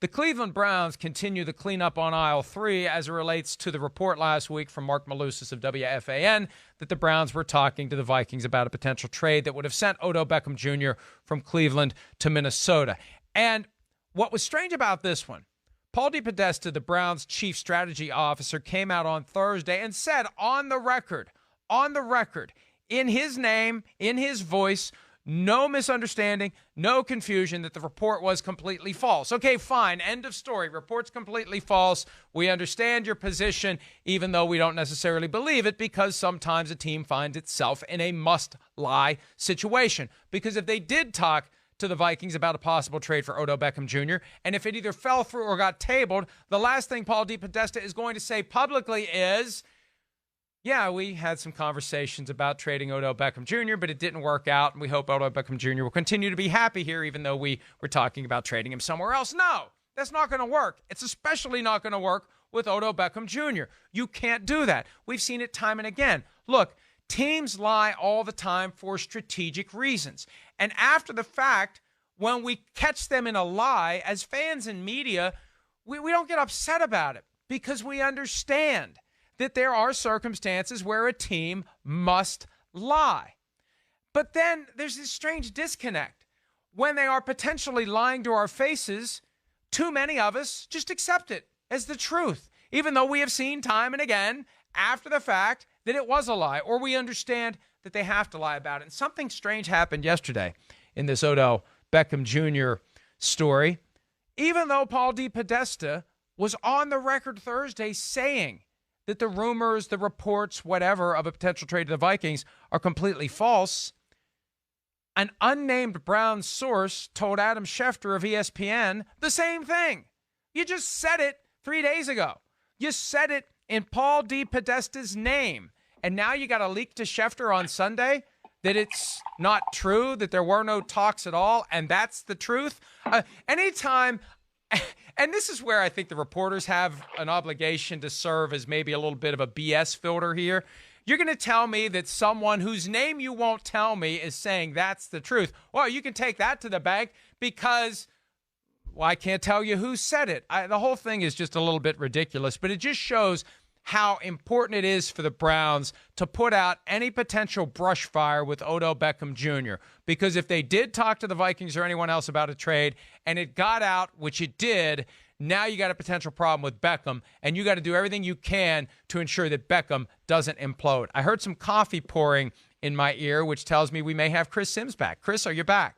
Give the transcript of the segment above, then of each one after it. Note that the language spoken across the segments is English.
The Cleveland Browns continue the cleanup on aisle 3 as it relates to the report last week from Mark Malusis of WFAN that the Browns were talking to the Vikings about a potential trade that would have sent Odell Beckham Jr. from Cleveland to Minnesota. And what was strange about this one, Paul DePodesta, the Browns' chief strategy officer, came out on Thursday and said on the record, in his name, in his voice, no misunderstanding, no confusion, that the report was completely false. Okay, fine, end of story. Report's completely false. We understand your position, even though we don't necessarily believe it, because sometimes a team finds itself in a must-lie situation. Because if they did talk to the Vikings about a possible trade for Odell Beckham Jr., and if it either fell through or got tabled, the last thing Paul DePodesta is going to say publicly is, yeah, we had some conversations about trading Odell Beckham Jr., but it didn't work out, and we hope Odell Beckham Jr. will continue to be happy here, even though we were talking about trading him somewhere else. No, that's not going to work. It's especially not going to work with Odell Beckham Jr. You can't do that. We've seen it time and again. Look, teams lie all the time for strategic reasons. And after the fact, when we catch them in a lie, as fans and media, we don't get upset about it because we understand that there are circumstances where a team must lie. But then there's this strange disconnect. When they are potentially lying to our faces, too many of us just accept it as the truth, even though we have seen time and again after the fact that it was a lie, or we understand that they have to lie about it. And something strange happened yesterday in this Odell Beckham Jr. story, even though Paul DePodesta was on the record Thursday saying that the rumors, the reports, whatever, of a potential trade to the Vikings are completely false. An unnamed Browns source told Adam Schefter of ESPN the same thing. You just said it 3 days ago. You said it in Paul DePodesta's name. And now you got a leak to Schefter on Sunday that it's not true, that there were no talks at all, and that's the truth. Anytime... And this is where I think the reporters have an obligation to serve as maybe a little bit of a BS filter here. You're going to tell me that someone whose name you won't tell me is saying that's the truth. Well, you can take that to the bank because, well, I can't tell you who said it. The whole thing is just a little bit ridiculous, but it just shows how important it is for the Browns to put out any potential brush fire with Odell Beckham Jr. Because if they did talk to the Vikings or anyone else about a trade and it got out, which it did, now you got a potential problem with Beckham, and you got to do everything you can to ensure that Beckham doesn't implode. I heard some coffee pouring in my ear, which tells me we may have Chris Sims back. Chris, are you back?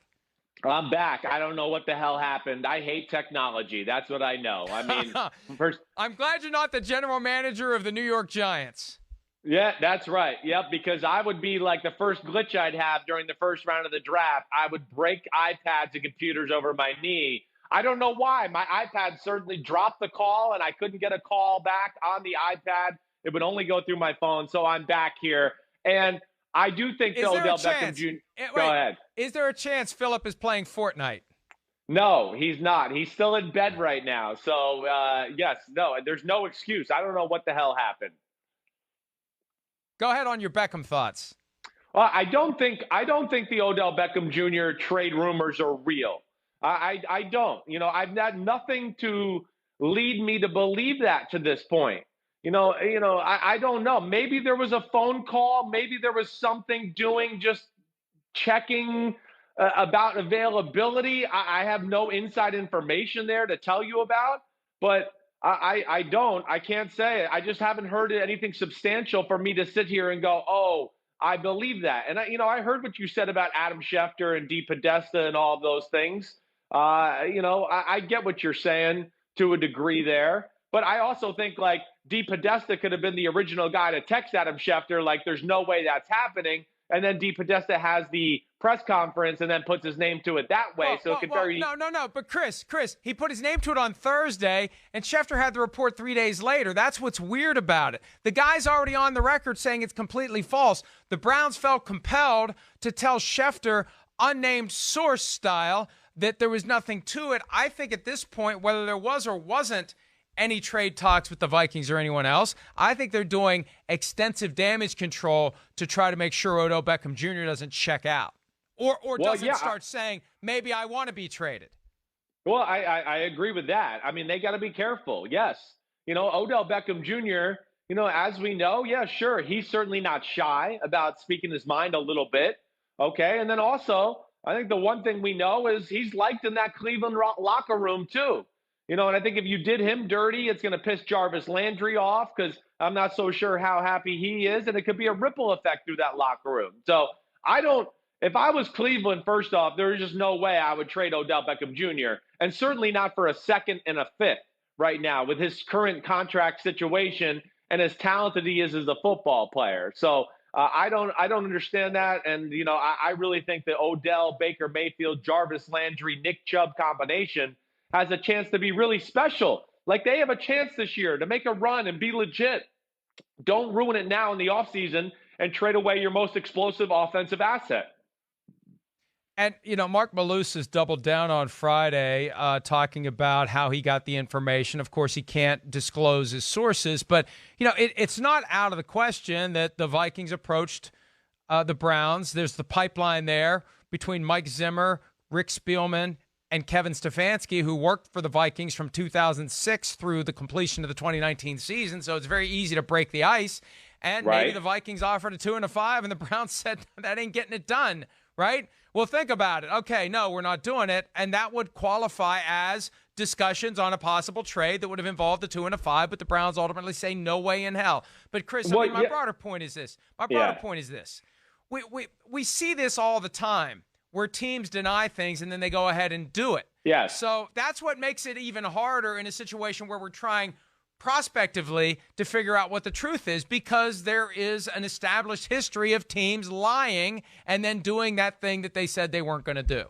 I'm back. I don't know what the hell happened. I hate technology. That's what I know. I mean, first, I'm glad you're not the general manager of the New York Giants. Yeah, that's right. Yep, because I would be like the first glitch I'd have during the first round of the draft. I would break iPads and computers over my knee. I don't know why. My iPad certainly dropped the call, and I couldn't get a call back on the iPad. It would only go through my phone, so I'm back here. And I do think Odell Beckham Jr. Go ahead. Is there a chance Philip is playing Fortnite? No, he's not. He's still in bed right now. So, yes, no, there's no excuse. I don't know what the hell happened. Go ahead on your Beckham thoughts. I don't think the Odell Beckham Jr. trade rumors are real. I don't. You know, I've had nothing to lead me to believe that to this point. I don't know. Maybe there was a phone call. Maybe there was something doing, just checking about availability. I have no inside information there to tell you about, but I can't say it. I just haven't heard anything substantial for me to sit here and go, oh, I believe that. And I heard what you said about Adam Schefter and DePodesta and all of those things. I get what you're saying to a degree there. But I also think, like, DePodesta could have been the original guy to text Adam Schefter, like, there's no way that's happening. And then DePodesta has the press conference and then puts his name to it that way. No. But Chris, he put his name to it on Thursday, and Schefter had the report 3 days later. That's what's weird about it. The guy's already on the record saying it's completely false. The Browns felt compelled to tell Schefter, unnamed source style, that there was nothing to it. I think at this point, whether there was or wasn't any trade talks with the Vikings or anyone else, I think they're doing extensive damage control to try to make sure Odell Beckham Jr. doesn't check out or doesn't start saying, maybe I want to be traded. Well, I agree with that. I mean, they got to be careful. Yes. Odell Beckham Jr., as we know, yeah, sure. He's certainly not shy about speaking his mind a little bit. Okay. And then also, I think the one thing we know is he's liked in that Cleveland locker room, too. And I think if you did him dirty, it's going to piss Jarvis Landry off because I'm not so sure how happy he is. And it could be a ripple effect through that locker room. So I don't. If I was Cleveland, first off, there's just no way I would trade Odell Beckham Jr. and certainly not for a second and a fifth right now with his current contract situation and as talented he is as a football player. So I don't understand that, and I really think the Odell, Baker Mayfield, Jarvis Landry, Nick Chubb combination has a chance to be really special. Like they have a chance this year to make a run and be legit. Don't ruin it now in the offseason and trade away your most explosive offensive asset. And, Mark Malus has doubled down on Friday, talking about how he got the information. Of course, he can't disclose his sources, but, it's not out of the question that the Vikings approached the Browns. There's the pipeline there between Mike Zimmer, Rick Spielman, and Kevin Stefanski, who worked for the Vikings from 2006 through the completion of the 2019 season. So it's very easy to break the ice. And maybe the Vikings offered a 2 and a 5, and the Browns said, that ain't getting it done, right? Well, think about it. Okay, no, we're not doing it. And that would qualify as discussions on a possible trade that would have involved a 2 and a 5, but the Browns ultimately say no way in hell. But, Chris, my broader point is this. We see this all the time where teams deny things and then they go ahead and do it. Yes. So that's what makes it even harder in a situation where we're trying prospectively to figure out what the truth is, because there is an established history of teams lying and then doing that thing that they said they weren't going to do.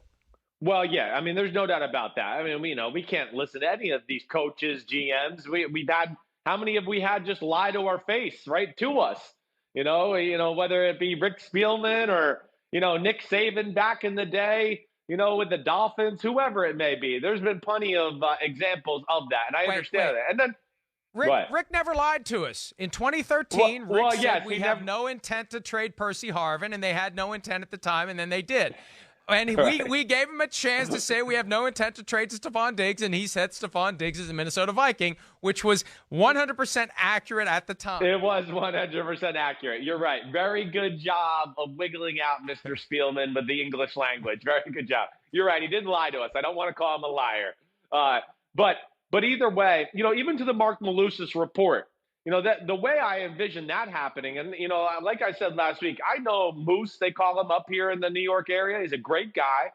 Well, yeah, I mean, there's no doubt about that. I mean, we can't listen to any of these coaches, GMs. We've had, how many have we had just lie to our face, right, to us? Whether it be Rick Spielman or, Nick Saban back in the day, with the Dolphins, whoever it may be. There's been plenty of examples of that, and I understand that. And then Rick never lied to us. In 2013, Rick said we have no intent to trade Percy Harvin, and they had no intent at the time, and then they did. And we gave him a chance to say we have no intent to trade to Stephon Diggs, and he said Stephon Diggs is a Minnesota Viking, which was 100% accurate at the time. It was 100% accurate. You're right. Very good job of wiggling out Mr. Spielman with the English language. Very good job. You're right. He didn't lie to us. I don't want to call him a liar. But either way, even to the Mark Malusis report, that the way I envision that happening, and, like I said last week, I know Moose, they call him up here in the New York area. He's a great guy.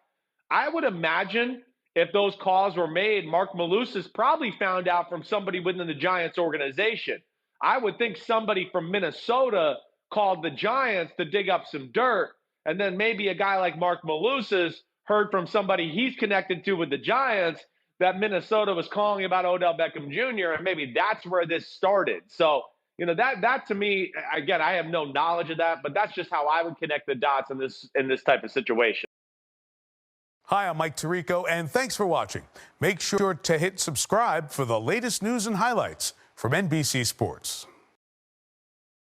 I would imagine if those calls were made, Mark Malusis probably found out from somebody within the Giants organization. I would think somebody from Minnesota called the Giants to dig up some dirt. And then maybe a guy like Mark Malusis heard from somebody he's connected to with the Giants that Minnesota was calling about Odell Beckham Jr., and maybe that's where this started. So, that to me, again, I have no knowledge of that, but that's just how I would connect the dots in this type of situation. Hi, I'm Mike Tirico, and thanks for watching. Make sure to hit subscribe for the latest news and highlights from NBC Sports.